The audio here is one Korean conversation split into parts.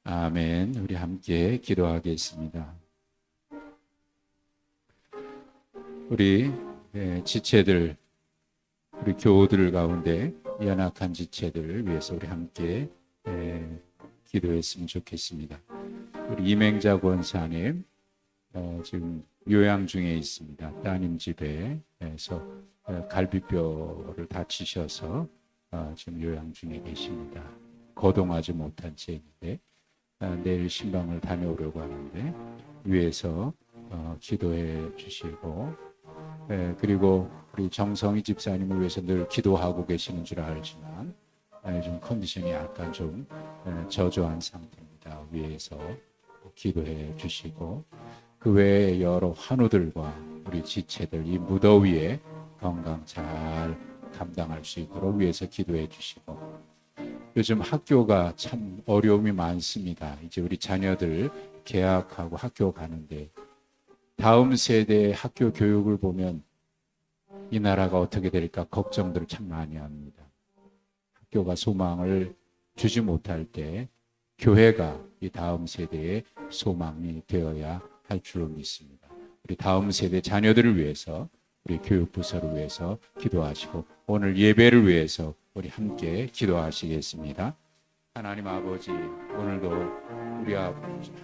아멘. 우리 함께 기도하겠습니다. 우리 지체들, 우리 교우들 가운데 연약한 지체들을 위해서 우리 함께 기도했으면 좋겠습니다. 우리 이맹자 권사님 지금 요양 중에 있습니다. 따님 집에서 갈비뼈를 다치셔서 지금 요양 중에 계십니다. 거동하지 못한 채인데 내일 신방을 다녀오려고 하는데 위에서 기도해 주시고, 그리고 우리 정성희 집사님을 위해서 늘 기도하고 계시는 줄 알지만 요즘 컨디션이 약간 좀 저조한 상태입니다. 위에서 기도해 주시고, 그 외에 여러 환우들과 우리 지체들 이 무더위에 건강 잘 감당할 수 있도록 위해서 기도해 주시고, 요즘 학교가 참 어려움이 많습니다. 이제 우리 자녀들 개학하고 학교 가는데 다음 세대의 학교 교육을 보면 이 나라가 어떻게 될까 걱정들을 참 많이 합니다. 학교가 소망을 주지 못할 때 교회가 이 다음 세대의 소망이 되어야 할 줄로 믿습니다. 우리 다음 세대 자녀들을 위해서, 우리 교육부서를 위해서 기도하시고, 오늘 예배를 위해서 우리 함께 기도하시겠습니다. 하나님 아버지, 오늘도 우리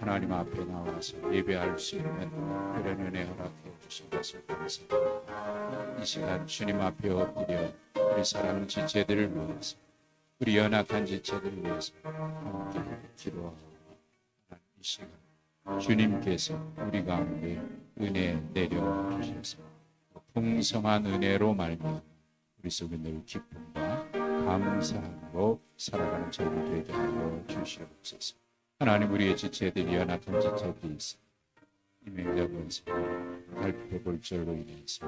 하나님 앞에 나와서 예배할 수 있는 그런 은혜 허락해 주신 것을 감사합니다. 이 시간 주님 앞에 엎드려 우리 사랑하는 지체들을 위해서, 우리 연약한 지체들을 위해서 함께 기도하고, 이 시간 주님께서 우리 가운데 은혜 내려 주셔서 풍성한 은혜로 말미암아 우리 속에 늘 기쁨과 감사함으로 살아가는 저희 되게 하여 주시옵소서. 하나님, 우리의 지체들이 연약한 지체들이 있어 이맹자 권사님 갈비뼈 골절로 인해서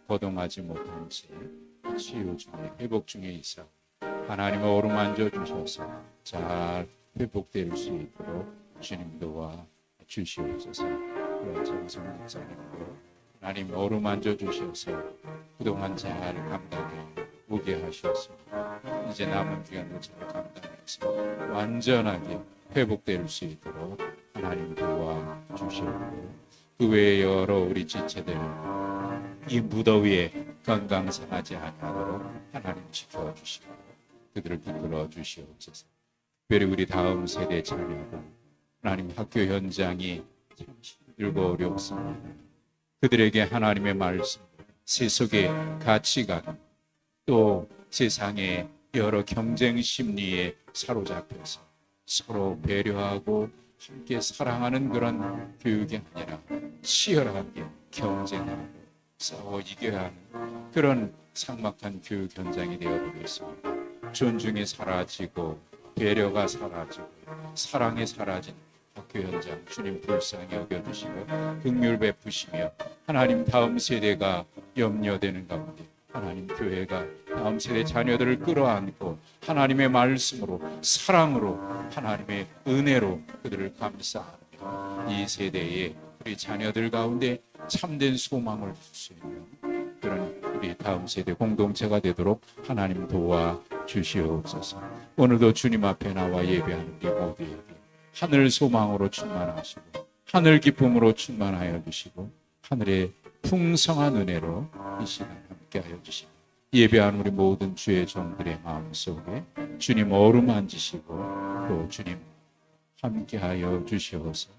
거동하지 못한 채 치유 중에 회복 중에 있어 하나님 어루만져 주셔서 잘 회복될 수 있도록 주님 도와 주시옵소서. 정성 목사님도 하나님 어루만져 주셔서 그동안 잘 감당해 오게 하셨습니다. 이제 남은 기간도 잘 감당해서 완전하게 회복될 수 있도록 하나님 도와 주시옵고, 그 외에 여러 우리 지체들 이 무더위에 건강 상하지 아니하도록 하나님 지켜주시고 그들을 이끌어 주시옵소서. 특별히 우리 다음 세대 자녀들, 하나님 학교 현장이 참 힘들고 어렵습니다. 그들에게 하나님의 말씀, 세속의 가치관, 또 세상의 여러 경쟁 심리에 사로잡혀서 서로 배려하고 함께 사랑하는 그런 교육이 아니라 치열하게 경쟁하고 싸워 이겨야 하는 그런 삭막한 교육 현장이 되어버렸습니다. 존중이 사라지고 배려가 사라지고 사랑이 사라진 학교 현장, 주님 불쌍히 여겨주시고 긍휼 베푸시며 하나님 다음 세대가 염려되는 가운데 하나님 교회가 다음 세대 자녀들을 끌어안고 하나님의 말씀으로 사랑으로 하나님의 은혜로 그들을 감싸하며 이 세대의 우리 자녀들 가운데 참된 소망을 줄 수 있는 그런 우리 다음 세대 공동체가 되도록 하나님 도와 주시옵소서. 오늘도 주님 앞에 나와 예배하는 우리 모두에게 하늘 소망으로 충만하시고 하늘 기쁨으로 충만하여 주시고 하늘의 풍성한 은혜로 이 시간 함께하여 주시고, 예배한 우리 모든 주의 종들의 마음속에 주님 어루만지시고 또 주님 함께하여 주시어서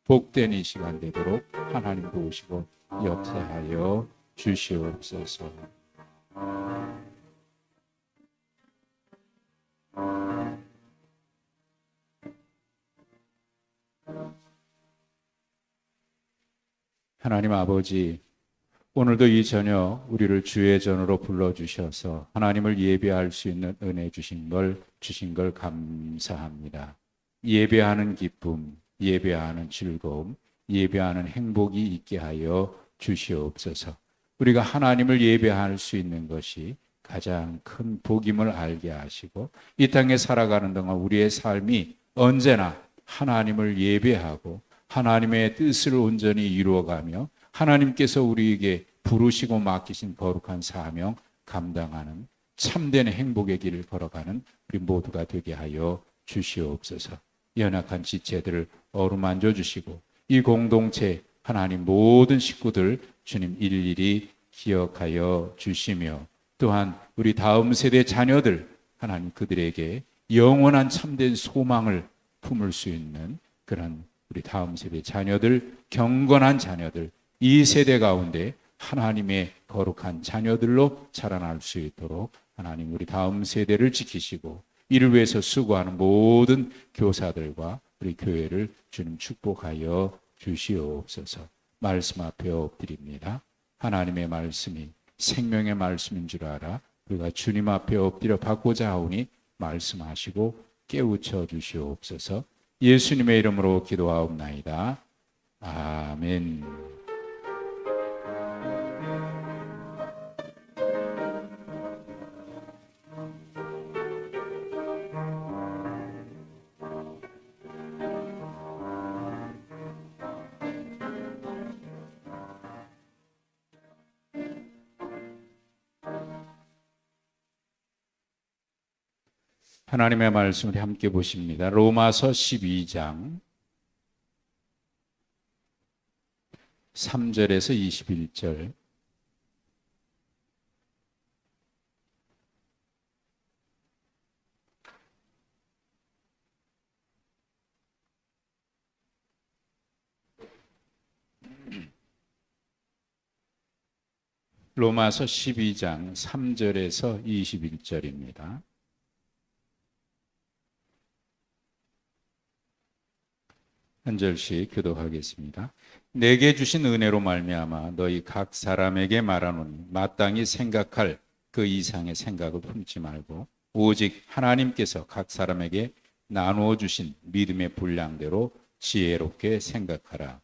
복된 이 시간 되도록 하나님 도우시고 역사하여 주시옵소서. 하나님 아버지, 오늘도 이 저녁 우리를 주의 전으로 불러주셔서 하나님을 예배할 수 있는 은혜 주신 걸 감사합니다. 예배하는 기쁨, 예배하는 즐거움, 예배하는 행복이 있게 하여 주시옵소서. 우리가 하나님을 예배할 수 있는 것이 가장 큰 복임을 알게 하시고 이 땅에 살아가는 동안 우리의 삶이 언제나 하나님을 예배하고 하나님의 뜻을 온전히 이루어가며 하나님께서 우리에게 부르시고 맡기신 거룩한 사명 감당하는 참된 행복의 길을 걸어가는 우리 모두가 되게 하여 주시옵소서. 연약한 지체들을 어루만져 주시고 이 공동체 하나님 모든 식구들 주님 일일이 기억하여 주시며 또한 우리 다음 세대 자녀들 하나님 그들에게 영원한 참된 소망을 품을 수 있는 그런 우리 다음 세대 자녀들, 경건한 자녀들, 이 세대 가운데 하나님의 거룩한 자녀들로 자라날 수 있도록 하나님 우리 다음 세대를 지키시고 이를 위해서 수고하는 모든 교사들과 우리 교회를 주님 축복하여 주시옵소서. 말씀 앞에 엎드립니다. 하나님의 말씀이 생명의 말씀인 줄 알아 우리가 주님 앞에 엎드려 받고자 하오니 말씀하시고 깨우쳐 주시옵소서. 예수님의 이름으로 기도하옵나이다. 아멘. 하나님의 말씀을 함께 보십니다. 로마서 12장 3절에서 21절. 로마서 12장 3절에서 21절입니다. 한 절씩 교독하겠습니다. 내게 주신 은혜로 말미암아 너희 각 사람에게 말하노니 마땅히 생각할 그 이상의 생각을 품지 말고 오직 하나님께서 각 사람에게 나누어 주신 믿음의 분량대로 지혜롭게 생각하라.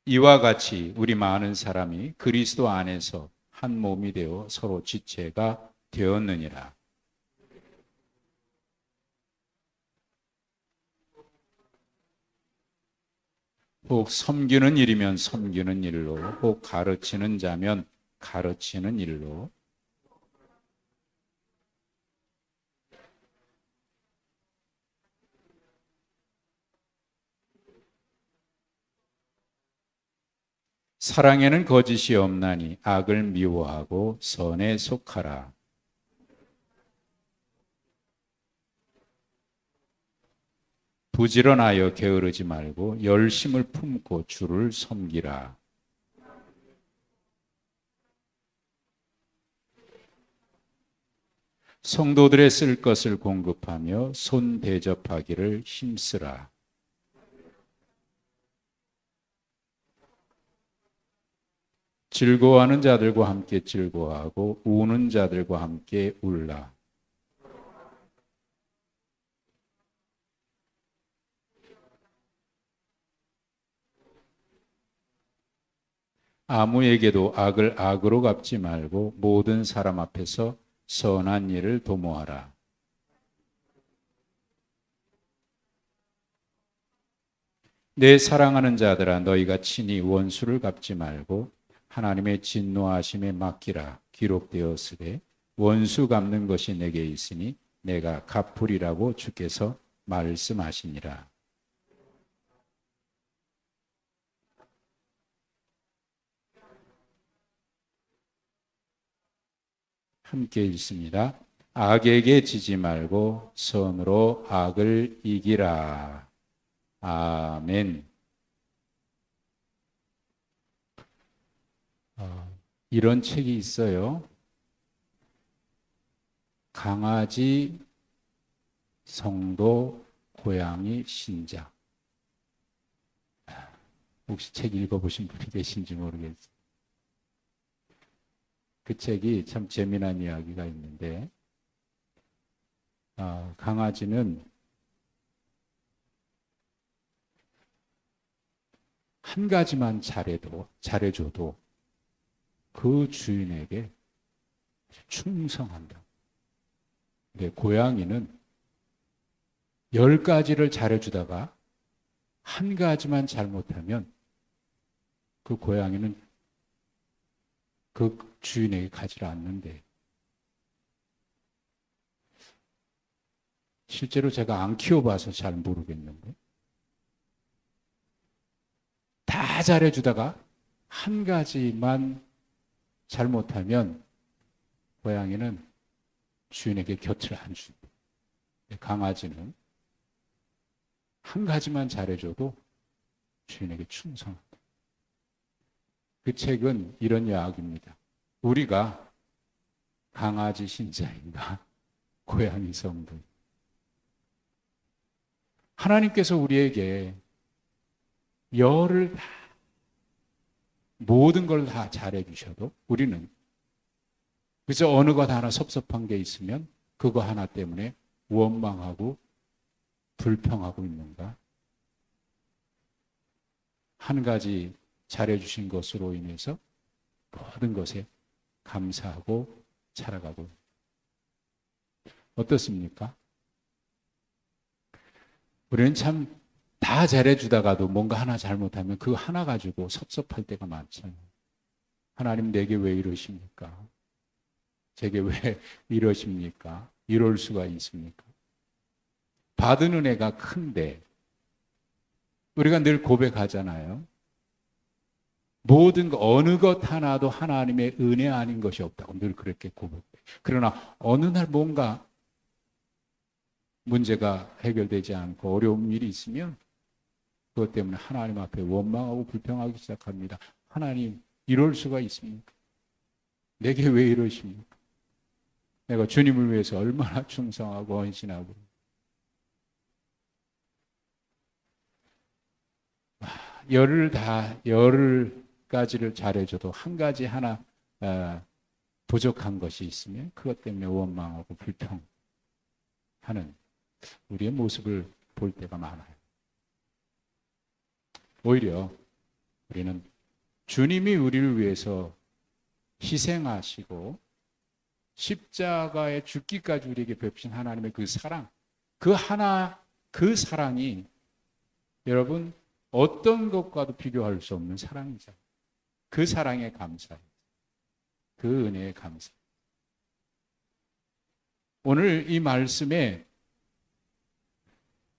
이와 같이 우리 많은 사람이 그리스도 안에서 한 몸이 되어 서로 지체가 되었느니라. 혹 섬기는 일이면 섬기는 일로, 혹 가르치는 자면 가르치는 일로, 사랑에는 거짓이 없나니 악을 미워하고 선에 속하라. 부지런하여 게으르지 말고 열심을 품고 주를 섬기라. 성도들의 쓸 것을 공급하며 손 대접하기를 힘쓰라. 즐거워하는 자들과 함께 즐거워하고 우는 자들과 함께 울라. 아무에게도 악을 악으로 갚지 말고 모든 사람 앞에서 선한 일을 도모하라. 내 사랑하는 자들아 너희가 친히 원수를 갚지 말고 하나님의 진노하심에 맡기라. 기록되었으되 원수 갚는 것이 내게 있으니 내가 갚으리라고 주께서 말씀하시니라. 함께 읽습니다. 악에게 지지 말고 선으로 악을 이기라. 아멘. 이런 책이 있어요. 강아지, 성도, 고양이, 신자. 혹시 책 읽어보신 분이 계신지 모르겠어요. 그 책이 참 재미난 이야기가 있는데, 강아지는 한 가지만 잘해줘도 그 주인에게 충성한다. 근데 고양이는 10가지를 잘해주다가 한 가지만 잘못하면 그 고양이는 그 주인에게 가지를 않는데, 실제로 제가 안 키워봐서 잘 모르겠는데, 다 잘해주다가 한 가지만 잘못하면 고양이는 주인에게 곁을 안 줍니다. 강아지는 한 가지만 잘해줘도 주인에게 충성합니다. 그 책은 이런 이야기입니다. 우리가 강아지 신자인가 고양이 성도. 하나님께서 우리에게 열을 다, 모든 걸 다 잘해주셔도 우리는 그래서 어느 것 하나 섭섭한 게 있으면 그거 하나 때문에 원망하고 불평하고 있는가? 한 가지 잘해주신 것으로 인해서 모든 것에 감사하고 살아가고 어떻습니까? 우리는 참 다 잘해주다가도 뭔가 하나 잘못하면 그 하나 가지고 섭섭할 때가 많잖아요. 하나님 내게 왜 이러십니까? 제게 왜 이러십니까? 이럴 수가 있습니까? 받은 은혜가 큰데 우리가 늘 고백하잖아요. 모든 것, 어느 것 하나도 하나님의 은혜 아닌 것이 없다고 늘 그렇게 고백해요. 그러나 어느 날 뭔가 문제가 해결되지 않고 어려운 일이 있으면 그것 때문에 하나님 앞에 원망하고 불평하기 시작합니다. 하나님, 이럴 수가 있습니까? 내게 왜 이러십니까? 내가 주님을 위해서 얼마나 충성하고 헌신하고 열을 가지를 잘해줘도 한 가지 하나 부족한 것이 있으면 그것 때문에 원망하고 불평하는 우리의 모습을 볼 때가 많아요. 오히려 우리는 주님이 우리를 위해서 희생하시고 십자가에 죽기까지 우리에게 베푸신 하나님의 그 사랑, 그 사랑이 여러분 어떤 것과도 비교할 수 없는 사랑이죠. 그 사랑에 감사해요. 그 은혜에 감사해요. 오늘 이 말씀에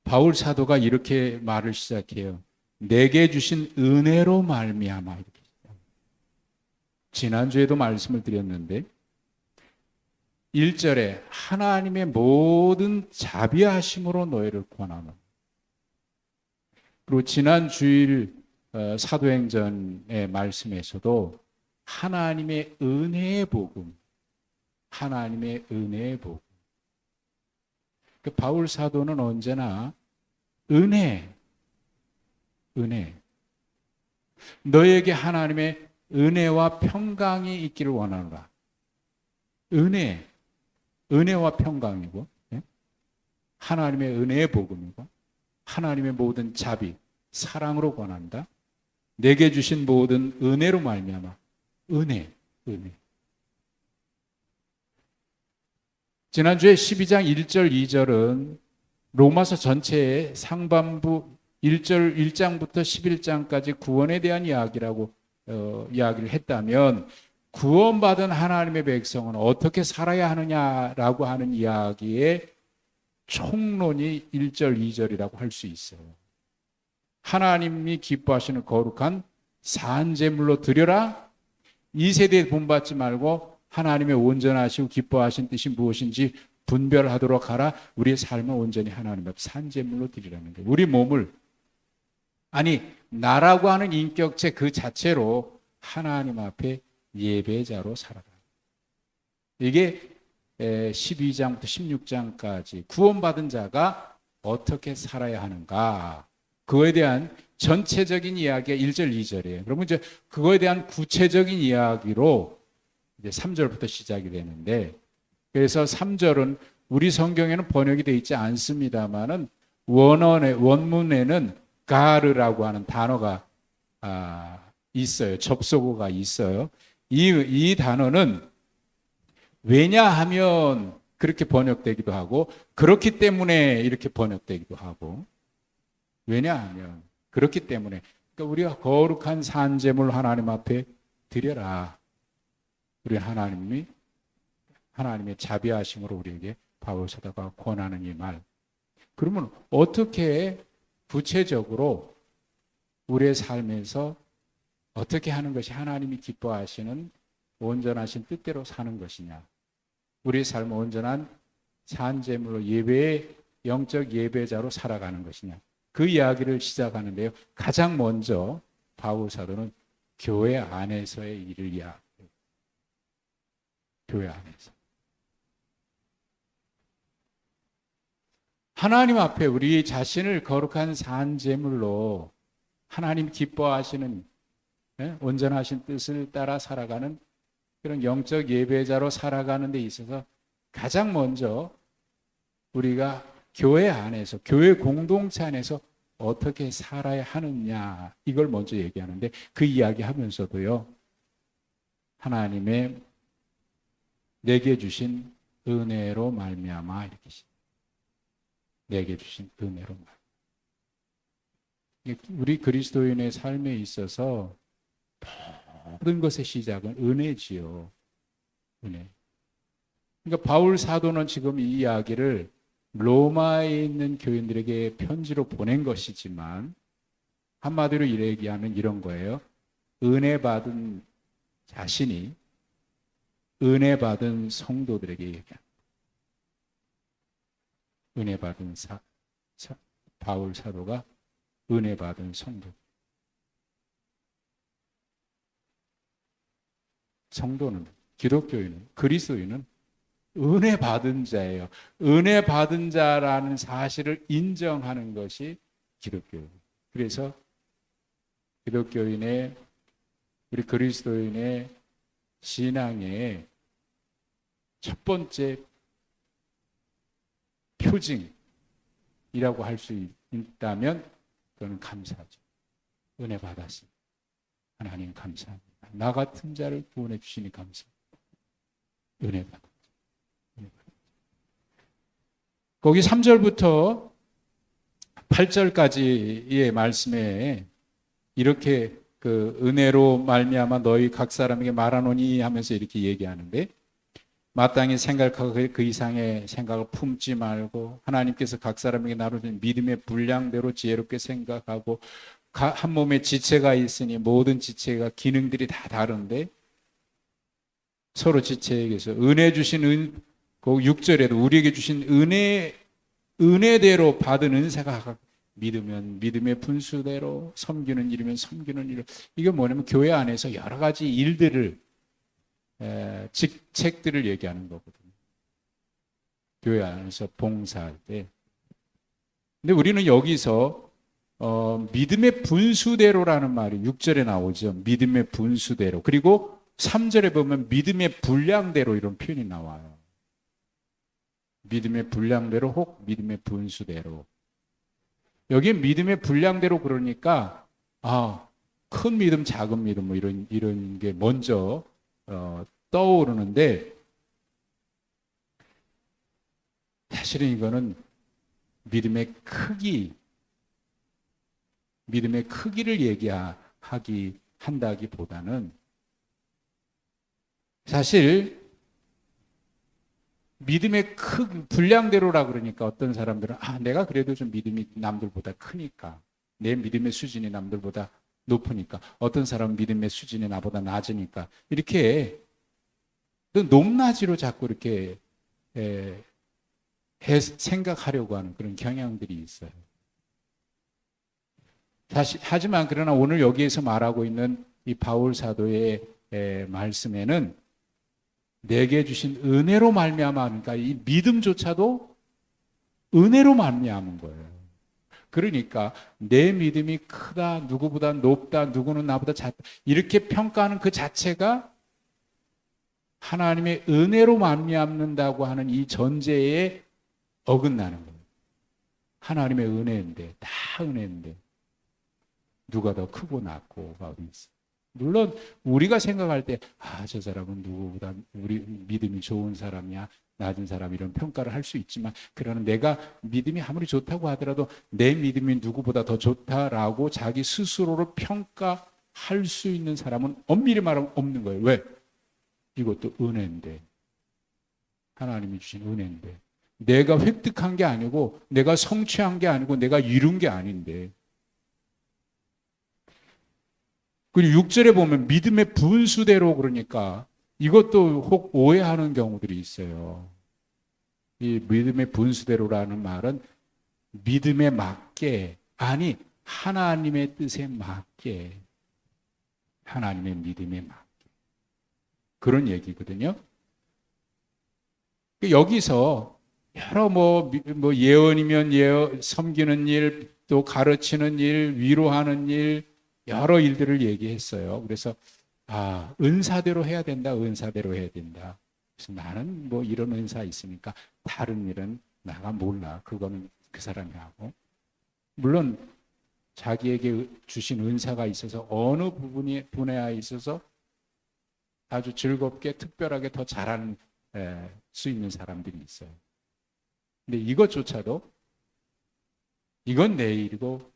바울 사도가 이렇게 말을 시작해요. 내게 주신 은혜로 말미암아. 이렇게. 지난주에도 말씀을 드렸는데 1절에 하나님의 모든 자비하심으로 너희를 권하노. 그리고 지난 주일 사도행전의 말씀에서도 하나님의 은혜의 복음, 하나님의 은혜의 복음. 그 바울 사도는 언제나 은혜. 너에게 하나님의 은혜와 평강이 있기를 원하노라. 은혜와 평강이고, 하나님의 은혜의 복음이고, 하나님의 모든 자비, 사랑으로 권한다. 내게 주신 모든 은혜로 말미암아. 은혜. 지난주에 12장 1절, 2절은 로마서 전체의 상반부 1장부터 11장까지 구원에 대한 이야기라고 이야기를 했다면 구원받은 하나님의 백성은 어떻게 살아야 하느냐라고 하는 이야기의 총론이 1절, 2절이라고 할 수 있어요. 하나님이 기뻐하시는 거룩한 산제물로 드려라. 이 세대에 본받지 말고 하나님의 온전하시고 기뻐하신 뜻이 무엇인지 분별하도록 하라. 우리의 삶을 온전히 하나님 앞 산제물로 드리라는 거예요. 우리 몸을 나라고 하는 인격체 그 자체로 하나님 앞에 예배자로 살아라. 이게 12장부터 16장까지 구원받은 자가 어떻게 살아야 하는가, 그거에 대한 전체적인 이야기가 1절, 2절이에요. 그러면 이제 그거에 대한 구체적인 이야기로 이제 3절부터 시작이 되는데, 그래서 3절은 우리 성경에는 번역이 되어 있지 않습니다만은 원문에는 가르라고 하는 단어가 있어요. 접속어가 있어요. 이 단어는 왜냐하면 그렇게 번역되기도 하고 그렇기 때문에 이렇게 번역되기도 하고, 왜냐하면 그렇기 때문에 그러니까 우리가 거룩한 산제물 하나님 앞에 드려라. 우리 하나님의 자비하심으로 우리에게 바울 사도가 권하는 이 말. 그러면 어떻게 구체적으로 우리의 삶에서 어떻게 하는 것이 하나님이 기뻐하시는 온전하신 뜻대로 사는 것이냐. 우리의 삶을 온전한 산제물로 예배의 영적 예배자로 살아가는 것이냐. 그 이야기를 시작하는데요. 가장 먼저 바울 사도는 교회 안에서의 일을 이야기해요. 교회 안에서. 하나님 앞에 우리 자신을 거룩한 산제물로 하나님 기뻐하시는 온전하신 뜻을 따라 살아가는 그런 영적 예배자로 살아가는 데 있어서 가장 먼저 우리가 교회 안에서, 교회 공동체 안에서 어떻게 살아야 하느냐, 이걸 먼저 얘기하는데 그 이야기 하면서도요, 하나님의 내게 주신 은혜로 말미암아 이렇게 내게 주신 은혜로 말미암아. 우리 그리스도인의 삶에 있어서 모든 것의 시작은 은혜지요. 은혜. 그러니까 바울 사도는 지금 이 이야기를 로마에 있는 교인들에게 편지로 보낸 것이지만 한마디로 얘기하면 이런 거예요. 은혜 받은 자신이 은혜 받은 성도들에게 얘기합니다. 은혜 받은 바울 사도가 은혜 받은 성도. 성도는, 기독교인은, 그리스도인은 은혜 받은 자예요. 은혜 받은 자라는 사실을 인정하는 것이 기독교예요. 그래서 기독교인의, 우리 그리스도인의 신앙의 첫 번째 표징이라고 할 수 있다면 그건 감사죠. 은혜 받았습니다. 하나님 감사합니다. 나 같은 자를 구원해 주시니 감사합니다. 은혜 받았습니다. 거기 3절부터 8절까지의 말씀에 이렇게 그 은혜로 말미암아 너희 각 사람에게 말하노니 하면서 이렇게 얘기하는데, 마땅히 생각하고 그 이상의 생각을 품지 말고 하나님께서 각 사람에게 나눠준 믿음의 분량대로 지혜롭게 생각하고, 한 몸에 지체가 있으니 모든 지체가 기능들이 다 다른데 서로 지체에게서 은혜 주신 그 6절에도 우리에게 주신 은혜대로 받은 은사가 믿으면 믿음의 분수대로, 섬기는 일이면 섬기는 일. 이게 뭐냐면 교회 안에서 여러 가지 일들을, 직책들을 얘기하는 거거든요. 교회 안에서 봉사할 때. 근데 우리는 여기서 믿음의 분수대로라는 말이 6절에 나오죠. 믿음의 분수대로. 그리고 3절에 보면 믿음의 분량대로 이런 표현이 나와요. 믿음의 분량대로 혹 믿음의 분수대로. 여기 믿음의 분량대로 그러니까 큰 믿음, 작은 믿음 뭐 이런 게 먼저 떠오르는데, 사실은 이거는 믿음의 크기를 얘기하기 한다기보다는 사실 믿음의 분량대로라 그러니까 어떤 사람들은 내가 그래도 좀 믿음이 남들보다 크니까, 내 믿음의 수준이 남들보다 높으니까, 어떤 사람은 믿음의 수준이 나보다 낮으니까 이렇게 높낮이로 자꾸 이렇게 생각하려고 하는 그런 경향들이 있어요. 하지만 그러나 오늘 여기에서 말하고 있는 이 바울 사도의 말씀에는 내게 주신 은혜로 말미암아, 그러니까 이 믿음조차도 은혜로 말미암은 거예요. 그러니까 내 믿음이 크다, 누구보다 높다, 누구는 나보다 작다, 이렇게 평가하는 그 자체가 하나님의 은혜로 말미암는다고 하는 이 전제에 어긋나는 거예요. 하나님의 은혜인데, 다 은혜인데 누가 더 크고 낮고가 어디 있어? 물론 우리가 생각할 때 저 사람은 누구보다 우리 믿음이 좋은 사람이야, 낮은 사람, 이런 평가를 할 수 있지만, 그러나 내가 믿음이 아무리 좋다고 하더라도 내 믿음이 누구보다 더 좋다라고 자기 스스로를 평가할 수 있는 사람은 엄밀히 말하면 없는 거예요. 왜? 이것도 은혜인데, 하나님이 주신 은혜인데, 내가 획득한 게 아니고, 내가 성취한 게 아니고, 내가 이룬 게 아닌데. 그리고 6절에 보면 믿음의 분수대로, 그러니까 이것도 혹 오해하는 경우들이 있어요. 이 믿음의 분수대로라는 말은 믿음에 맞게, 아니 하나님의 뜻에 맞게, 하나님의 믿음에 맞게, 그런 얘기거든요. 여기서 여러 예언이면 예언, 섬기는 일, 또 가르치는 일, 위로하는 일, 여러 일들을 얘기했어요. 그래서 은사대로 해야 된다, 은사대로 해야 된다. 그래서 나는 이런 은사 있으니까 다른 일은 나가 몰라. 그거는 그 사람이 하고. 물론 자기에게 주신 은사가 있어서 어느 분야에 있어서 아주 즐겁게 특별하게 더 잘하는 수 있는 사람들이 있어요. 근데 이것조차도 이건 내 일이고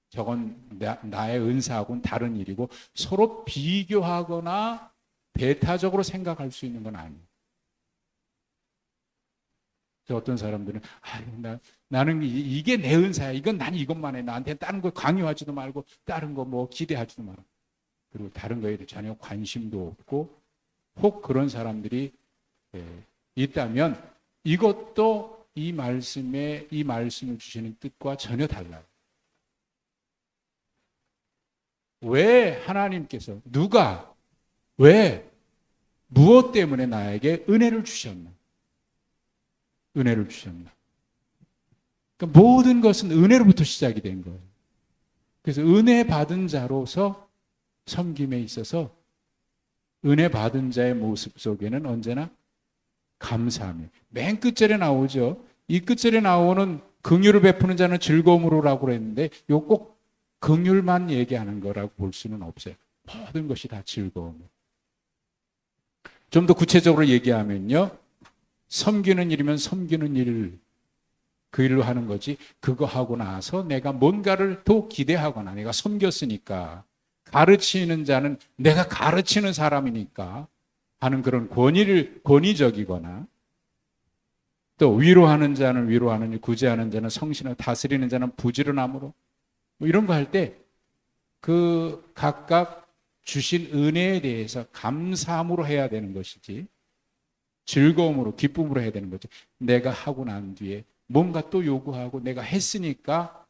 저건 나의 은사하고는 다른 일이고, 서로 비교하거나 배타적으로 생각할 수 있는 건 아니에요. 어떤 사람들은 나는 이게 내 은사야, 이건 난 이것만 해, 나한테 다른 거 강요하지도 말고 다른 거 기대하지도 말고, 그리고 다른 거에 전혀 관심도 없고, 혹 그런 사람들이 있다면 이것도 이 말씀을 주시는 뜻과 전혀 달라요. 왜 하나님께서 무엇 때문에 나에게 은혜를 주셨나? 은혜를 주셨나? 그러니까 모든 것은 은혜로부터 시작이 된 거예요. 그래서 은혜 받은 자로서 섬김에 있어서 은혜 받은 자의 모습 속에는 언제나 감사함이 맨 끝절에 나오죠. 이 끝절에 나오는 긍휼을 베푸는 자는 즐거움으로라고 그랬는데 이거 꼭 긍휼만 얘기하는 거라고 볼 수는 없어요. 모든 것이 다 즐거움. 좀 더 구체적으로 얘기하면요, 섬기는 일이면 섬기는 일을 그 일로 하는 거지, 그거 하고 나서 내가 뭔가를 더 기대하거나, 내가 섬겼으니까, 가르치는 자는 내가 가르치는 사람이니까 하는 그런 권위적이거나, 또 위로하는 자는 위로하는 일, 구제하는 자는 성신을, 다스리는 자는 부지런함으로, 이런 거 할 때 그 각각 주신 은혜에 대해서 감사함으로 해야 되는 것이지, 즐거움으로, 기쁨으로 해야 되는 거지, 내가 하고 난 뒤에 뭔가 또 요구하고 내가 했으니까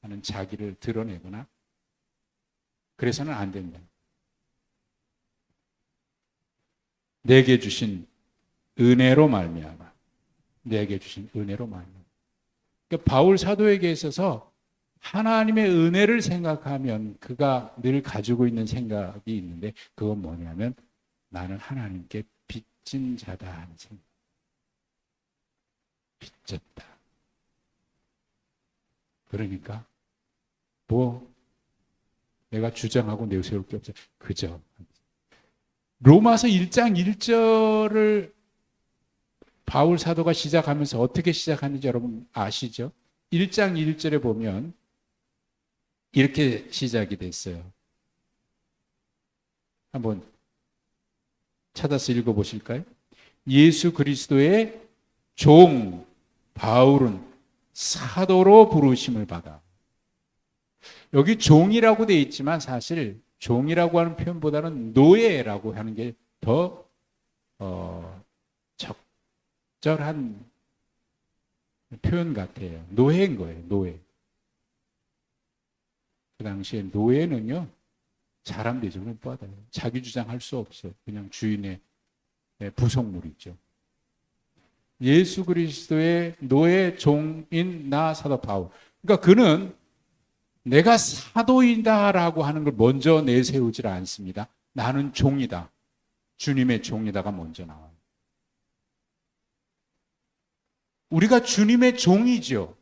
하는 자기를 드러내거나 그래서는 안 된다. 내게 주신 은혜로 말미암아, 내게 주신 은혜로 말미암아. 그러니까 바울 사도에게 있어서 하나님의 은혜를 생각하면 그가 늘 가지고 있는 생각이 있는데, 그건 뭐냐면 나는 하나님께 빚진 자다 하는 생각. 빚졌다. 그러니까 내가 주장하고 내세울 게 없어. 그저 로마서 1장 1절을 바울 사도가 시작하면서 어떻게 시작하는지 여러분 아시죠? 1장 1절에 보면 이렇게 시작이 됐어요. 한번 찾아서 읽어보실까요? 예수 그리스도의 종 바울은 사도로 부르심을 받아. 여기 종이라고 되어 있지만 사실 종이라고 하는 표현보다는 노예라고 하는 게 더 적절한 표현 같아요. 노예인 거예요. 노예. 그 당시에 노예는요, 사람 대접을 못 받아요. 자기 주장할 수 없어요. 그냥 주인의 부속물이죠. 예수 그리스도의 노예 종인 나 사도 바울. 그러니까 그는 내가 사도이다라고 하는 걸 먼저 내세우질 않습니다. 나는 종이다. 주님의 종이다가 먼저 나와요. 우리가 주님의 종이죠.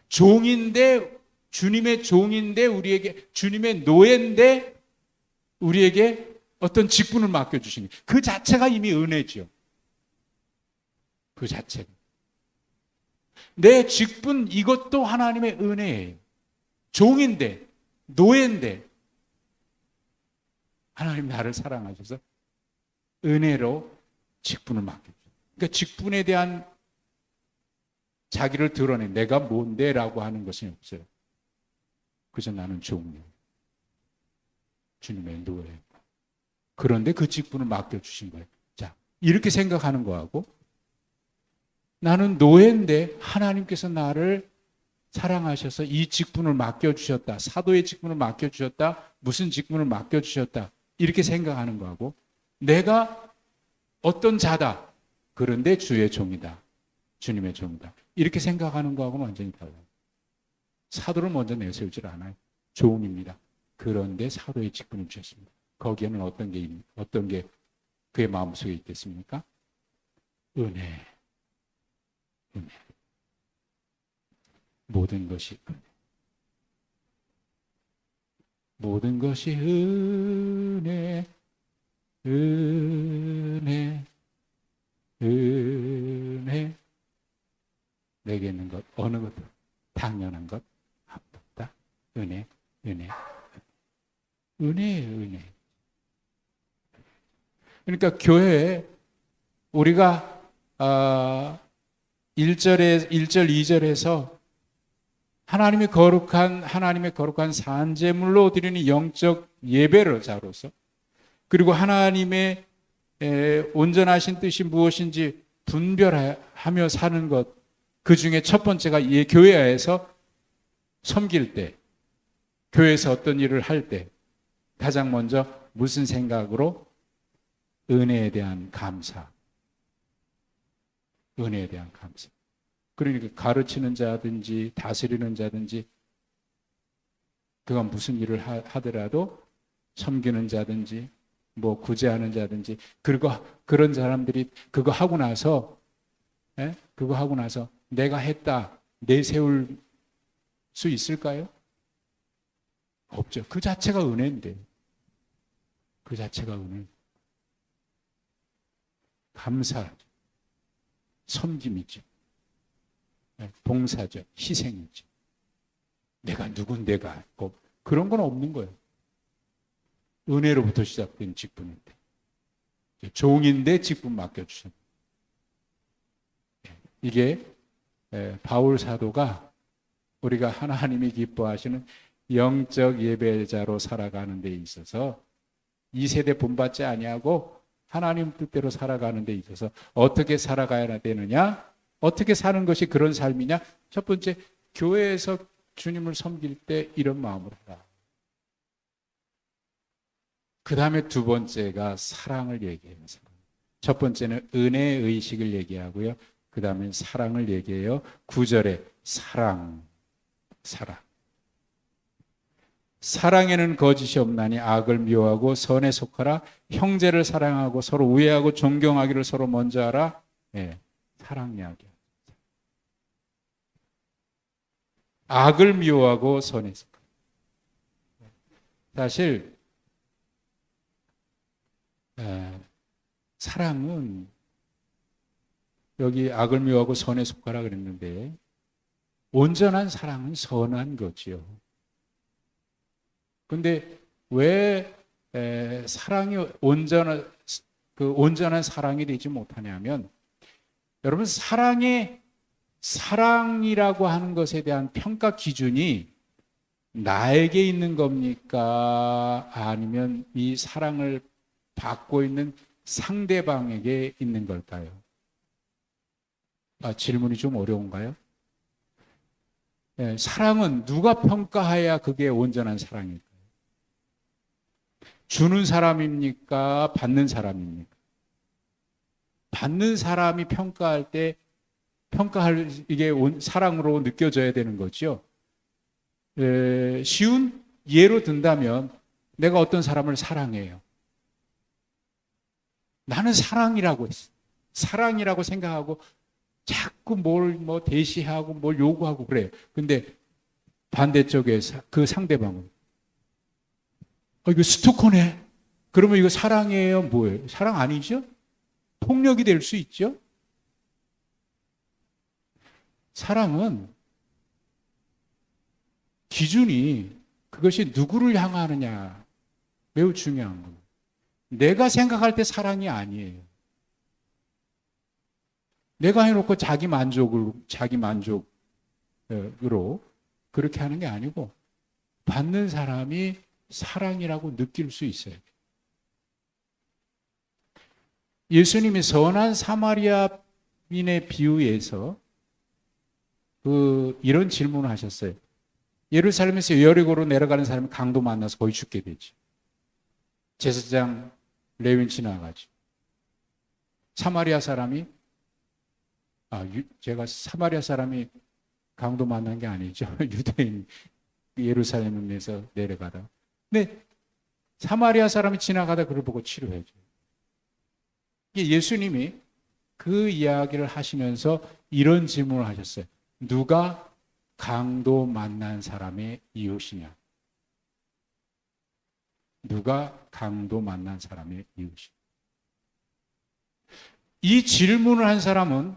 종인데, 주님의 종인데, 우리에게 주님의 노예인데 우리에게 어떤 직분을 맡겨주신 그 자체가 이미 은혜죠. 그 자체가. 내 직분 이것도 하나님의 은혜예요. 종인데, 노예인데 하나님 나를 사랑하셔서 은혜로 직분을 맡겨주세요. 그러니까 직분에 대한 자기를 드러내 내가 뭔데 라고 하는 것이 없어요. 그저 나는 종이에요. 주님의 노예예요. 그런데 그 직분을 맡겨주신 거예요. 자, 이렇게 생각하는 거하고 나는 노예인데 하나님께서 나를 사랑하셔서 이 직분을 맡겨주셨다. 사도의 직분을 맡겨주셨다. 무슨 직분을 맡겨주셨다. 이렇게 생각하는 거하고 내가 어떤 자다. 그런데 주의 종이다. 주님의 종이다. 이렇게 생각하는 거하고는 완전히 달라요. 사도를 먼저 내세우질 않아요. 종입니다. 그런데 사도의 직분을 주셨습니다. 거기에는 어떤 게 그의 마음속에 있겠습니까? 은혜. 은혜. 모든 것이 은혜. 모든 것이 은혜. 은혜. 은혜. 내게 있는 것 어느 것도 당연한 것 없다. 은혜. 은혜. 은혜예요. 은혜. 그러니까 교회에 우리가 1절 2절에서 하나님의 거룩한 산제물로 드리는 영적 예배자로서 그리고 하나님의 온전하신 뜻이 무엇인지 분별하며 사는 것, 그 중에 첫 번째가 이 교회에서 섬길 때, 교회에서 어떤 일을 할 때 가장 먼저 무슨 생각으로? 은혜에 대한 감사. 은혜에 대한 감사. 그러니까 가르치는 자든지 다스리는 자든지 그가 무슨 일을 하더라도 섬기는 자든지 뭐 구제하는 자든지 그런 사람들이 그거 하고 나서 내가 했다 내세울 수 있을까요? 없죠. 그 자체가 은혜인데. 그 자체가 은혜. 감사하죠. 섬김이죠. 봉사죠. 희생이죠. 내가 누군데가 있고 그런 건 없는 거예요. 은혜로부터 시작된 직분인데. 종인데 직분 맡겨주셨다. 이게 바울 사도가 우리가 하나님이 기뻐하시는 영적 예배자로 살아가는 데 있어서 이 세대 본받지 아니하고 하나님 뜻대로 살아가는 데 있어서 어떻게 살아가야 되느냐? 어떻게 사는 것이 그런 삶이냐? 첫 번째, 교회에서 주님을 섬길 때 이런 마음으로 하라. 그 다음에 두 번째가 사랑을 얘기하면서 첫 번째는 은혜의 의식을 얘기하고요. 그 다음에 사랑을 얘기해요. 9절에 사랑. 사랑에는 거짓이 없나니 악을 미워하고 선에 속하라. 형제를 사랑하고 서로 우애하고 존경하기를 서로 먼저 하라. 사랑 이야기. 악을 미워하고 선에 속하라. 사실 사랑은 여기 악을 미워하고 선에 속하라 그랬는데 온전한 사랑은 선한 거지요. 근데 왜 사랑이 온전한 사랑이 되지 못하냐면 여러분 사랑이라고 하는 것에 대한 평가 기준이 나에게 있는 겁니까? 아니면 이 사랑을 받고 있는 상대방에게 있는 걸까요? 질문이 좀 어려운가요? 사랑은 누가 평가해야 그게 온전한 사랑일까요? 주는 사람입니까? 받는 사람입니까? 받는 사람이 평가할 이게 사랑으로 느껴져야 되는 거죠. 쉬운 예로 든다면 내가 어떤 사람을 사랑해요. 나는 사랑이라고 했어. 사랑이라고 생각하고 자꾸 뭘 대시하고 뭘 요구하고 그래요. 근데 반대쪽에 그 상대방은 이거 스토커네. 그러면 이거 사랑이에요? 뭐예요? 사랑 아니죠? 폭력이 될 수 있죠? 사랑은 기준이 그것이 누구를 향하느냐 매우 중요한 겁니다. 내가 생각할 때 사랑이 아니에요. 내가 해놓고 자기 만족으로 그렇게 하는 게 아니고 받는 사람이 사랑이라고 느낄 수 있어요. 예수님이 선한 사마리아인의 비유에서 이런 질문을 하셨어요. 예루살렘에서 여리고로 내려가는 사람이 강도 만나서 거의 죽게 되지. 제사장 레위인 지나가지. 사마리아 사람이 제가 사마리아 사람이 강도 만난 게 아니죠. 유대인 예루살렘에서 내려가다. 근데 사마리아 사람이 지나가다 그걸 보고 치료해줘요. 예수님이 그 이야기를 하시면서 이런 질문을 하셨어요. 누가 강도 만난 사람의 이웃이냐? 누가 강도 만난 사람의 이웃이냐? 이 질문을 한 사람은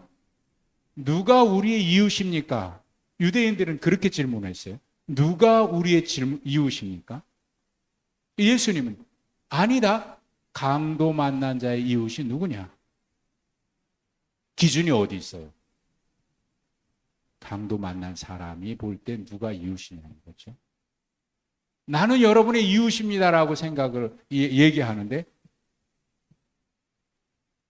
누가 우리의 이웃입니까? 유대인들은 그렇게 질문했어요. 누가 우리의 이웃입니까? 예수님은 아니다. 강도 만난 자의 이웃이 누구냐? 기준이 어디 있어요? 강도 만난 사람이 볼 때 누가 이웃이냐는 거죠. 나는 여러분의 이웃입니다라고 생각을 얘기하는데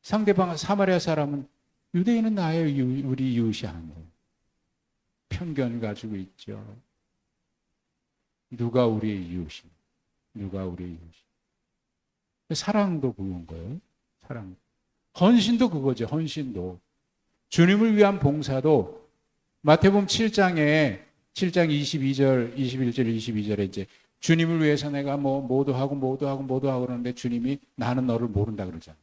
상대방 사마리아 사람은 유대인은 나의 우리 이웃이 아니에요. 편견 가지고 있죠. 누가 우리의 이웃이냐? 누가 우리의 이웃이냐? 사랑도 그건 거예요. 사랑. 헌신도 그거죠. 헌신도. 주님을 위한 봉사도 마태복음 7장 22절, 21절, 22절에 이제 주님을 위해서 내가 모두 하고 그러는데 주님이 나는 너를 모른다 그러잖아요.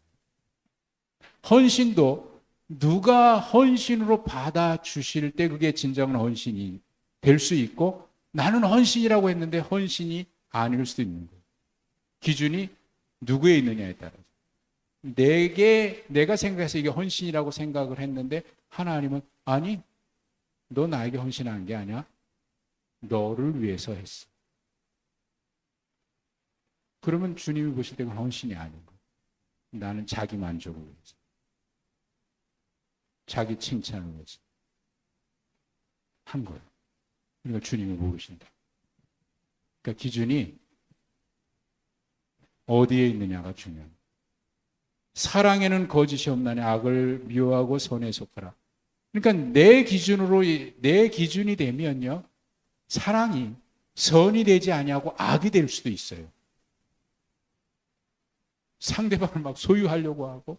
헌신도 누가 헌신으로 받아주실 때 그게 진정한 헌신이 될 수 있고 나는 헌신이라고 했는데 헌신이 아닐 수도 있는 거예요. 기준이 누구에 있느냐에 따라서. 내가 생각해서 이게 헌신이라고 생각을 했는데 하나님은 아니 너 나에게 헌신한 게 아니야. 너를 위해서 했어. 그러면 주님이 보실 때 그건 헌신이 아닌 거예요. 나는 자기 만족을 위해서. 자기 칭찬을 위해서 한 거예요. 그러니까 주님이 모르신다. 그러니까 기준이 어디에 있느냐가 중요합니다. 사랑에는 거짓이 없나니 악을 미워하고 선에 속하라. 그러니까 내 기준이 되면요. 사랑이 선이 되지 아니하고 악이 될 수도 있어요. 상대방을 막 소유하려고 하고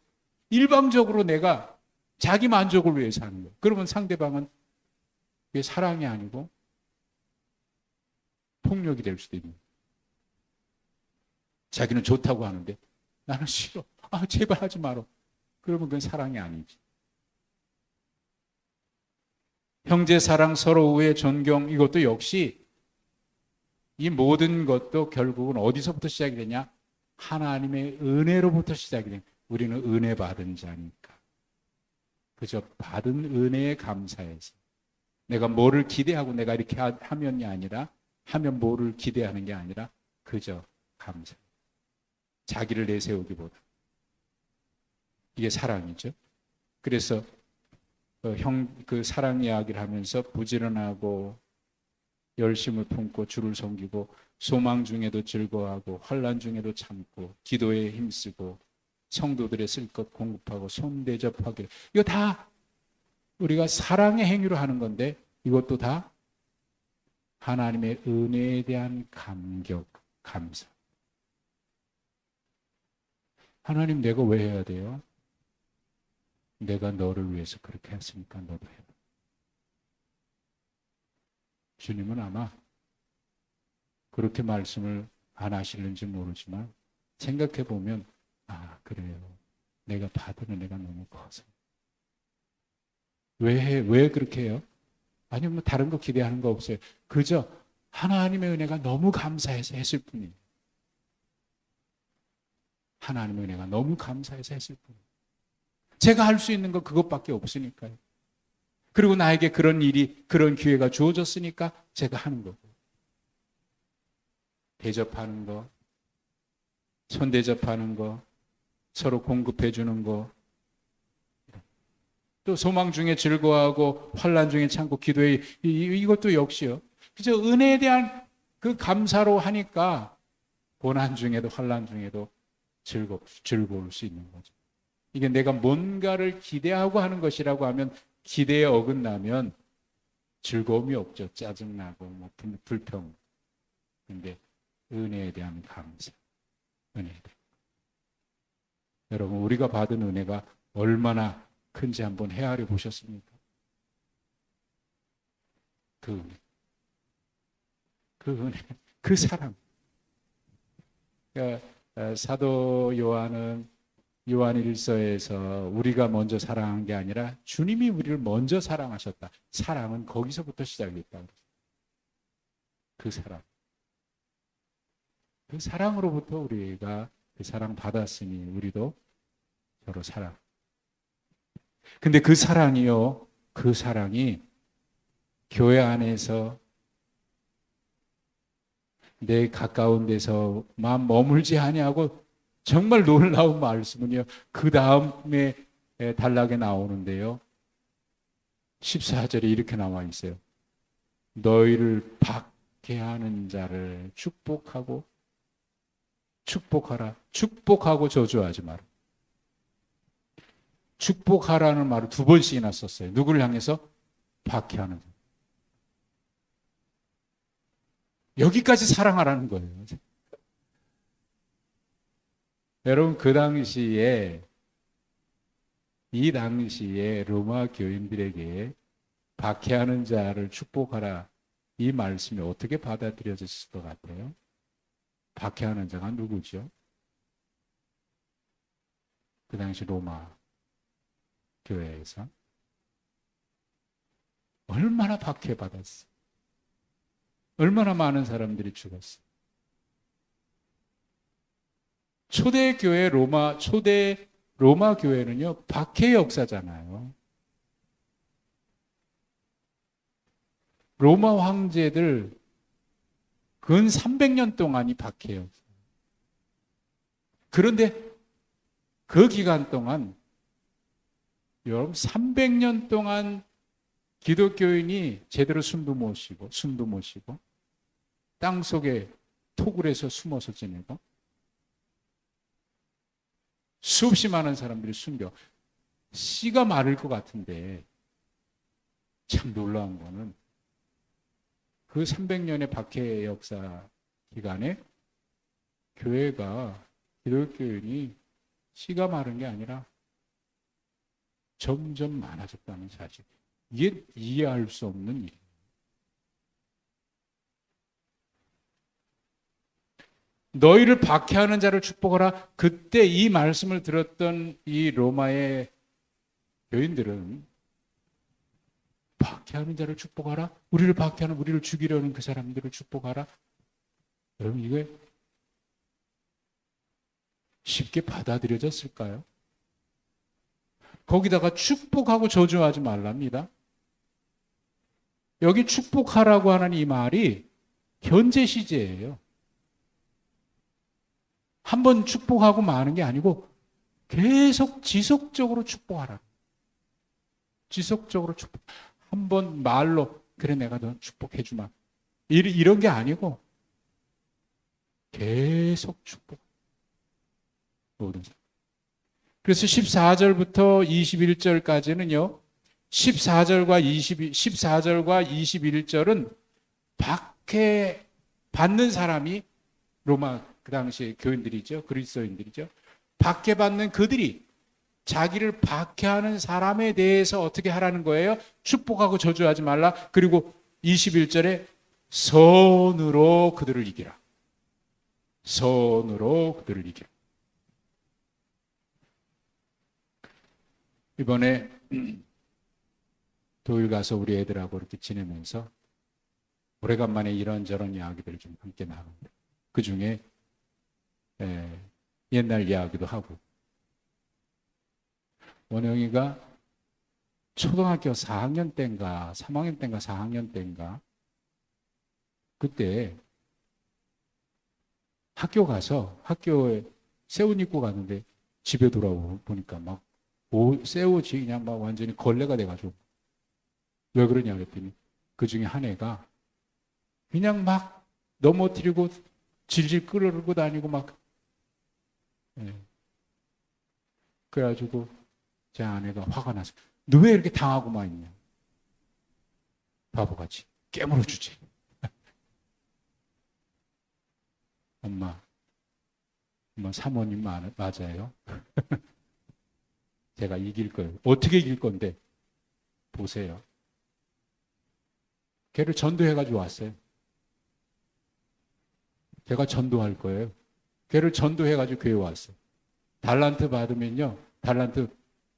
일방적으로 내가 자기 만족을 위해서 하는 거예요. 그러면 상대방은 그게 사랑이 아니고 폭력이 될 수도 있는 거예요. 자기는 좋다고 하는데 나는 싫어. 제발 하지 마라. 그러면 그건 사랑이 아니지. 형제 사랑, 서로 우애, 존경 이것도 역시 이 모든 것도 결국은 어디서부터 시작이 되냐? 하나님의 은혜로부터 시작이 돼. 우리는 은혜 받은 자니까. 그저 받은 은혜에 감사해서. 내가 뭐를 기대하고 내가 이렇게 하면이 아니라 하면 뭐를 기대하는 게 아니라 그저 감사. 자기를 내세우기보다. 이게 사랑이죠. 그래서 그 사랑 이야기를 하면서 부지런하고 열심을 품고 주를 섬기고 소망 중에도 즐거워하고 환난 중에도 참고 기도에 힘쓰고 성도들의 쓸 것 공급하고 손대접하기를 이거 다 우리가 사랑의 행위로 하는 건데 이것도 다 하나님의 은혜에 대한 감격, 감사. 하나님 내가 왜 해야 돼요? 내가 너를 위해서 그렇게 했으니까 너도 해라. 주님은 아마 그렇게 말씀을 안 하시는지 모르지만 생각해 보면 그래요. 내가 받은 은혜가 너무 커서. 왜 그렇게 해요? 아니 다른 거 기대하는 거 없어요. 그저 하나님의 은혜가 너무 감사해서 했을 뿐이에요. 하나님의 은혜가 너무 감사해서 했을 뿐이에요. 제가 할 수 있는 건 그것밖에 없으니까요. 그리고 나에게 그런 일이, 그런 기회가 주어졌으니까 제가 하는 거고. 대접하는 거, 손대접하는 거, 서로 공급해 주는 거, 또 소망 중에 즐거워하고 환난 중에 참고 기도해, 이것도 역시요. 그저 은혜에 대한 그 감사로 하니까 고난 중에도 환난 중에도 즐거울 수 있는 거죠. 이게 내가 뭔가를 기대하고 하는 것이라고 하면, 기대에 어긋나면 즐거움이 없죠. 짜증나고 뭐 불평. 근데 은혜에 대한 감사, 은혜에 대한. 여러분, 우리가 받은 은혜가 얼마나 큰지 한번 헤아려 보셨습니까? 그 은혜, 그 사랑. 그러니까 사도 요한은 요한일서에서 우리가 먼저 사랑한 게 아니라 주님이 우리를 먼저 사랑하셨다. 사랑은 거기서부터 시작했다. 그 사랑. 그 사랑으로부터 우리가 그 사랑 받았으니 우리도 서로 사랑. 근데 그 사랑이요, 그 사랑이 교회 안에서 내 가까운 데서만 머물지 아니하고 정말 놀라운 말씀은요, 그 다음에 단락에 나오는데요, 14절에 이렇게 나와 있어요. 너희를 박해하는 자를 축복하라. 축복하고 저주하지 마라. 축복하라는 말을 2번씩이나 썼어요. 누구를 향해서? 박해하는 자. 여기까지 사랑하라는 거예요. 여러분, 이 당시에 로마 교인들에게 박해하는 자를 축복하라, 이 말씀이 어떻게 받아들여졌을 것 같아요? 박해하는 자가 누구죠? 그 당시 로마 교회에서 얼마나 박해받았어. 얼마나 많은 사람들이 죽었어. 초대 로마 교회는요, 박해 역사잖아요. 로마 황제들 근 300년 동안이 박해요. 그런데 그 기간 동안, 여러분, 300년 동안 기독교인이 제대로 숨도 못 쉬고 땅 속에 토굴에서 숨어서 지내고 수없이 많은 사람들이 숨겨. 씨가 마를 것 같은데, 참 놀라운 거는 그 300년의 박해 역사 기간에 교회가, 기독교인이 씨가 마른 게 아니라 점점 많아졌다는 사실. 이게 이해할 수 없는 일이에요. 너희를 박해하는 자를 축복하라. 그때 이 말씀을 들었던 이 로마의 교인들은 박해하는 자를 축복하라. 우리를 박해하는, 우리를 죽이려는 그 사람들을 축복하라. 여러분, 이게 쉽게 받아들여졌을까요? 거기다가 축복하고 저주하지 말랍니다. 여기 축복하라고 하는 이 말이 현재 시제예요. 한번 축복하고 마는 게 아니고 계속 지속적으로 축복하라. 지속적으로 축복. 한번 말로 그래 내가 너 축복해 주마. 이런 게 아니고 계속 축복. 모든 사람. 그래서 14절부터 21절까지는요. 14절과 21절은 박해 받는 사람이 로마 그 당시에 교인들이죠. 그리스도인들이죠. 박해받는 그들이 자기를 박해하는 사람에 대해서 어떻게 하라는 거예요? 축복하고 저주하지 말라. 그리고 21절에 선으로 그들을 이기라. 선으로 그들을 이기라. 이번에 토요일 가서 우리 애들하고 이렇게 지내면서 오래간만에 이런저런 이야기들을 좀 함께 나누는데, 그 중에 옛날 이야기도 하고. 원영이가 초등학교 4학년 때인가 3학년 때인가 4학년 때인가 그때 학교 가서 학교에 새 옷 입고 갔는데 집에 돌아오니까 막 새 옷이 그냥 막 완전히 걸레가 돼가지고 왜 그러냐 그랬더니 그 중에 한 애가 그냥 막 넘어뜨리고 질질 끌어르고 다니고 막 예. 그래가지고 제 아내가 화가 나서 너 왜 이렇게 당하고만 있냐 바보같이 깨물어 주지 엄마 사모님 맞아요 제가 이길 거예요 어떻게 이길 건데 보세요 걔를 전도해가지고 왔어요 제가 전도할 거예요 걔를 전도해가지고 교회 왔어요 달란트 받으면요 달란트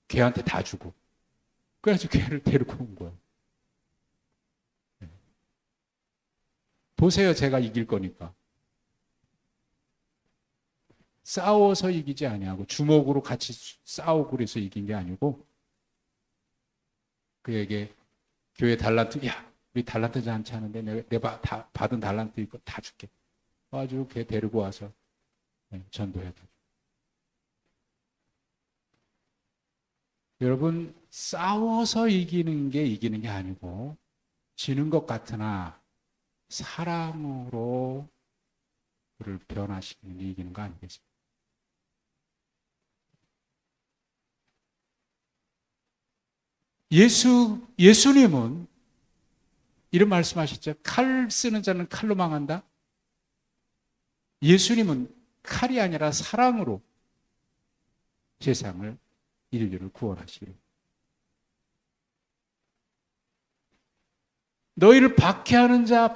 걔한테 다 주고 그래서 걔를 데리고 온 거예요 보세요 제가 이길 거니까 싸워서 이기지 아니하고 주먹으로 같이 싸우고 그래서 이긴 게 아니고 그에게 교회 달란트 야 우리 달란트 잔치 하는데 내가 다 받은 달란트 이거 다 줄게 아주 걔 데리고 와서 전도해줘 여러분 싸워서 이기는 게 아니고 지는 것 같으나 사랑으로 그를 변화시키는 게 이기는 거 아니겠습니까? 예수님은 이런 말씀하셨죠. 칼 쓰는 자는 칼로 망한다. 예수님은 칼이 아니라 사랑으로 세상을 인류를 구원하시기로. 너희를 박해하는 자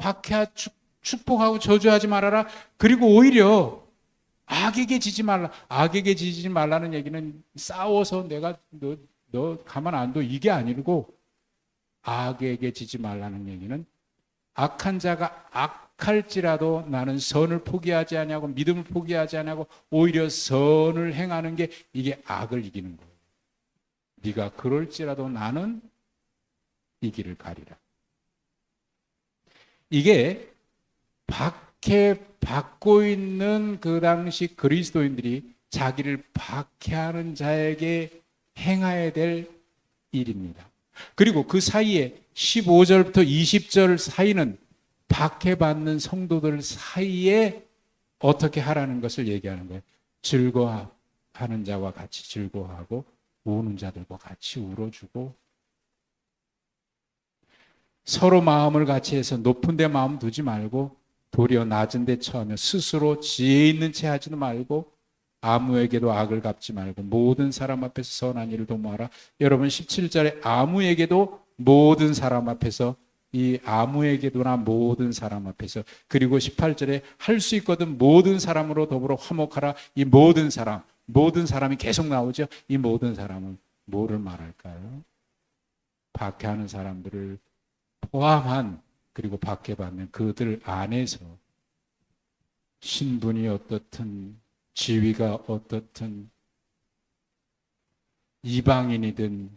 축복하고 저주하지 말아라. 그리고 오히려 악에게 지지 말라. 악에게 지지 말라는 얘기는 싸워서 내가 너 가만 안 둬 이게 아니고 악에게 지지 말라는 얘기는 악한 자가 악할지라도 나는 선을 포기하지 아니하고 믿음을 포기하지 아니하고 오히려 선을 행하는 게 이게 악을 이기는 거예요. 네가 그럴지라도 나는 이 길을 가리라. 이게 박해받고 있는 그 당시 그리스도인들이 자기를 박해하는 자에게 행해야 될 일입니다. 그리고 그 사이에 15절부터 20절 사이는 박해받는 성도들 사이에 어떻게 하라는 것을 얘기하는 거예요. 즐거워하는 자와 같이 즐거워하고 우는 자들과 같이 울어주고 서로 마음을 같이 해서 높은 데 마음 두지 말고 도리어 낮은 데 처하며 스스로 지혜 있는 채 하지도 말고 아무에게도 악을 갚지 말고 모든 사람 앞에서 선한 일을 도모하라. 여러분 17절에 아무에게도 모든 사람 앞에서 이 아무에게도나 모든 사람 앞에서 그리고 18절에 할 수 있거든 모든 사람으로 더불어 화목하라. 이 모든 사람이 계속 나오죠. 이 모든 사람은 뭐를 말할까요? 박해하는 사람들을 포함한 그리고 박해받는 그들 안에서 신분이 어떻든 지위가 어떻든 이방인이든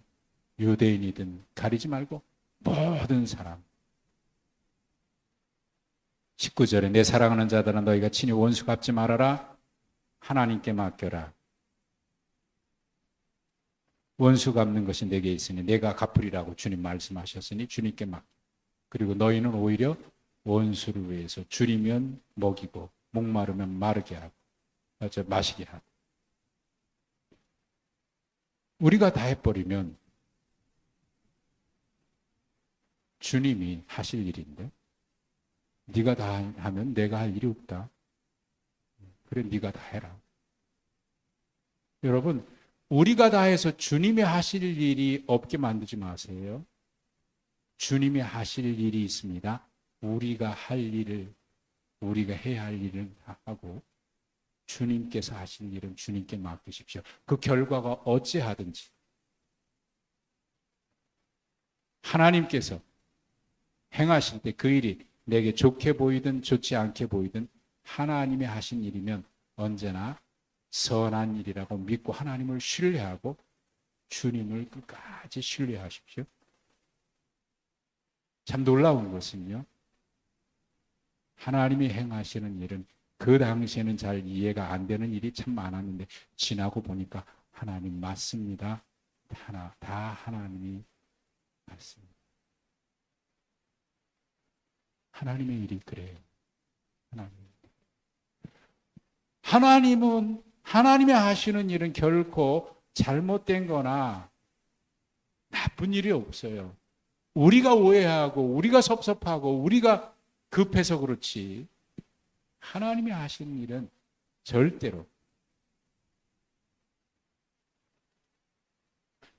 유대인이든 가리지 말고 모든 사람 19절에 내 사랑하는 자들은 너희가 친히 원수 갚지 말아라 하나님께 맡겨라 원수 갚는 것이 내게 있으니 내가 갚으리라고 주님 말씀하셨으니 주님께 맡겨 그리고 너희는 오히려 원수를 위해서 줄이면 먹이고 목마르면 마르게 하고 마시게 하고 우리가 다 해버리면 주님이 하실 일인데 네가 다 하면 내가 할 일이 없다. 그래 네가 다 해라. 여러분 우리가 다 해서 주님이 하실 일이 없게 만들지 마세요. 주님이 하실 일이 있습니다. 우리가 할 일을 우리가 해야 할 일은 다 하고 주님께서 하실 일은 주님께 맡기십시오. 그 결과가 어찌하든지 하나님께서 행하실 때 그 일이 내게 좋게 보이든 좋지 않게 보이든 하나님이 하신 일이면 언제나 선한 일이라고 믿고 하나님을 신뢰하고 주님을 끝까지 신뢰하십시오. 참 놀라운 것은요, 하나님이 행하시는 일은 그 당시에는 잘 이해가 안 되는 일이 참 많았는데 지나고 보니까 하나님 맞습니다. 다 하나님이 맞습니다. 하나님의 일이 그래요. 하나님은 하나님이 하시는 일은 결코 잘못된 거나 나쁜 일이 없어요. 우리가 오해하고 우리가 섭섭하고 우리가 급해서 그렇지 하나님이 하시는 일은 절대로.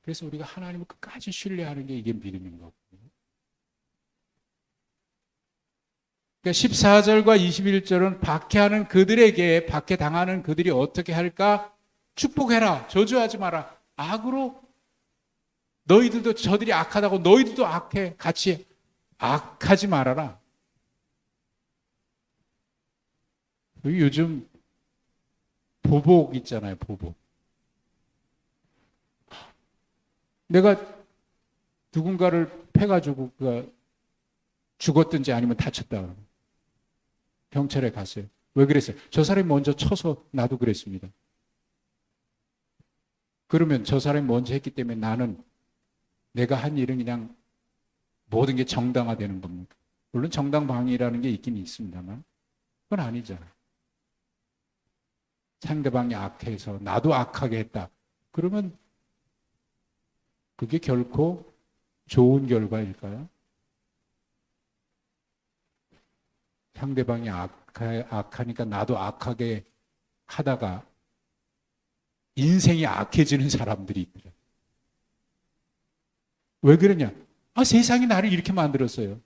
그래서 우리가 하나님을 끝까지 신뢰하는 게 이게 믿음인 거거든요. 그러니까 14절과 21절은 박해하는 그들에게, 박해당하는 그들이 어떻게 할까? 축복해라, 저주하지 마라. 악으로 너희들도 저들이 악하다고 너희들도 악해, 같이 악하지 말아라. 요즘 보복 있잖아요, 보복. 내가 누군가를 패가지고 죽었든지 아니면 다쳤다. 경찰에 갔어요. 왜 그랬어요? 저 사람이 먼저 쳐서 나도 그랬습니다. 그러면 저 사람이 먼저 했기 때문에 나는 내가 한 일은 그냥 모든 게 정당화되는 겁니까? 물론 정당방위라는 게 있긴 있습니다만 그건 아니잖아요. 상대방이 악해서 나도 악하게 했다. 그러면 그게 결코 좋은 결과일까요? 상대방이 악하니까 나도 악하게 하다가 인생이 악해지는 사람들이 있더라. 왜 그러냐? 세상이 나를 이렇게 만들었어요.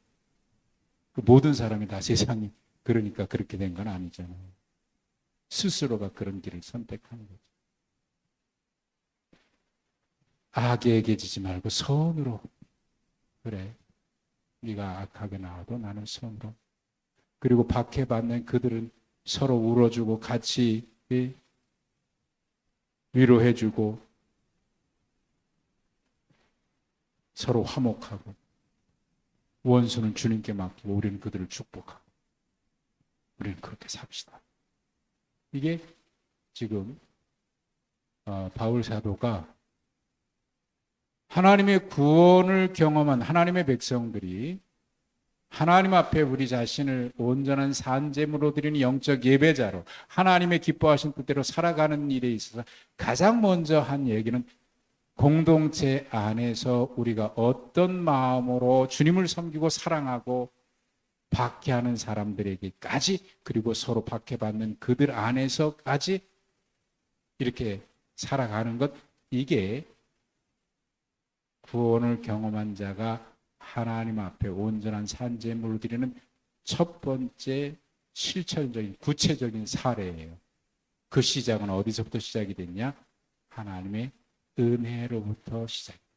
모든 사람이 다 세상이 그러니까 그렇게 된 건 아니잖아요. 스스로가 그런 길을 선택하는 거죠. 악에게 지지 말고 선으로. 그래, 네가 악하게 나와도 나는 선으로. 그리고 박해받는 그들은 서로 울어주고 같이 위로해주고 서로 화목하고 원수는 주님께 맡기고 우리는 그들을 축복하고 우리는 그렇게 삽시다. 이게 지금 바울 사도가 하나님의 구원을 경험한 하나님의 백성들이 하나님 앞에 우리 자신을 온전한 산제물로 드리는 영적 예배자로 하나님의 기뻐하신 뜻대로 살아가는 일에 있어서 가장 먼저 한 얘기는 공동체 안에서 우리가 어떤 마음으로 주님을 섬기고 사랑하고 박해하는 사람들에게까지 그리고 서로 박해받는 그들 안에서까지 이렇게 살아가는 것, 이게 구원을 경험한 자가 하나님 앞에 온전한 산제물을 드리는 첫 번째 실천적인 구체적인 사례예요. 그 시작은 어디서부터 시작이 됐냐? 하나님의 은혜로부터 시작됐어요.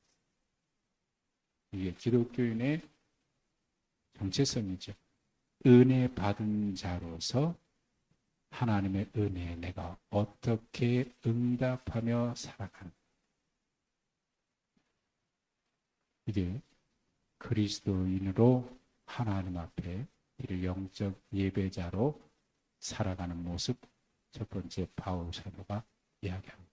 이게 기독교인의 정체성이죠. 은혜 받은 자로서 하나님의 은혜에 내가 어떻게 응답하며 살아가는, 이게 그리스도인으로 하나님 앞에 이를 영적 예배자로 살아가는 모습, 첫 번째 바울 사도가 이야기합니다.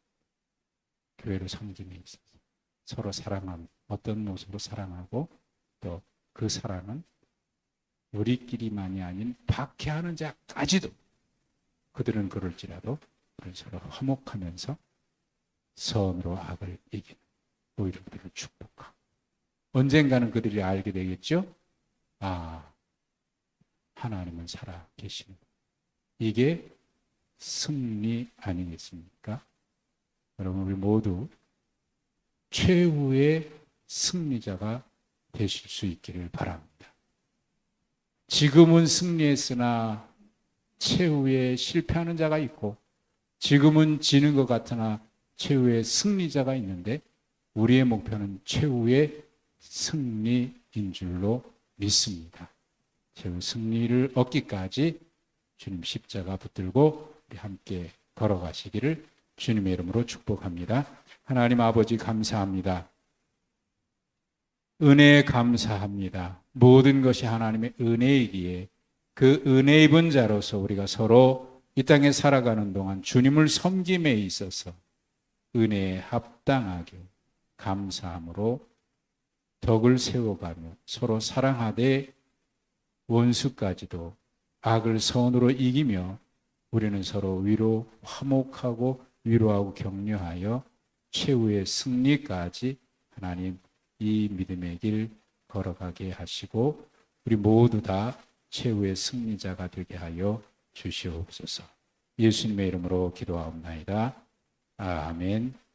교회를 섬김에 있어서 서로 사랑하는, 어떤 모습으로 사랑하고 또 그 사랑은 우리끼리만이 아닌 박해하는 자까지도, 그들은 그럴지라도 서로 화목하면서 선으로 악을 이기는, 오히려 그들을 축복하고 언젠가는 그들이 알게 되겠죠. 하나님은 살아 계십니다. 이게 승리 아니겠습니까? 여러분, 우리 모두 최후의 승리자가 되실 수 있기를 바랍니다. 지금은 승리했으나 최후에 실패하는 자가 있고, 지금은 지는 것 같으나 최후의 승리자가 있는데, 우리의 목표는 최후의 승리인 줄로 믿습니다. 최후 승리를 얻기까지 주님 십자가 붙들고 우리 함께 걸어가시기를 주님의 이름으로 축복합니다. 하나님 아버지 감사합니다. 은혜에 감사합니다. 모든 것이 하나님의 은혜이기에 그 은혜 입은 자로서 우리가 서로 이 땅에 살아가는 동안 주님을 섬김에 있어서 은혜에 합당하게 감사함으로 덕을 세워가며 서로 사랑하되 원수까지도 악을 선으로 이기며 우리는 서로 화목하고 위로하고 격려하여 최후의 승리까지 하나님 이 믿음의 길 걸어가게 하시고 우리 모두 다 최후의 승리자가 되게 하여 주시옵소서. 예수님의 이름으로 기도하옵나이다. 아멘.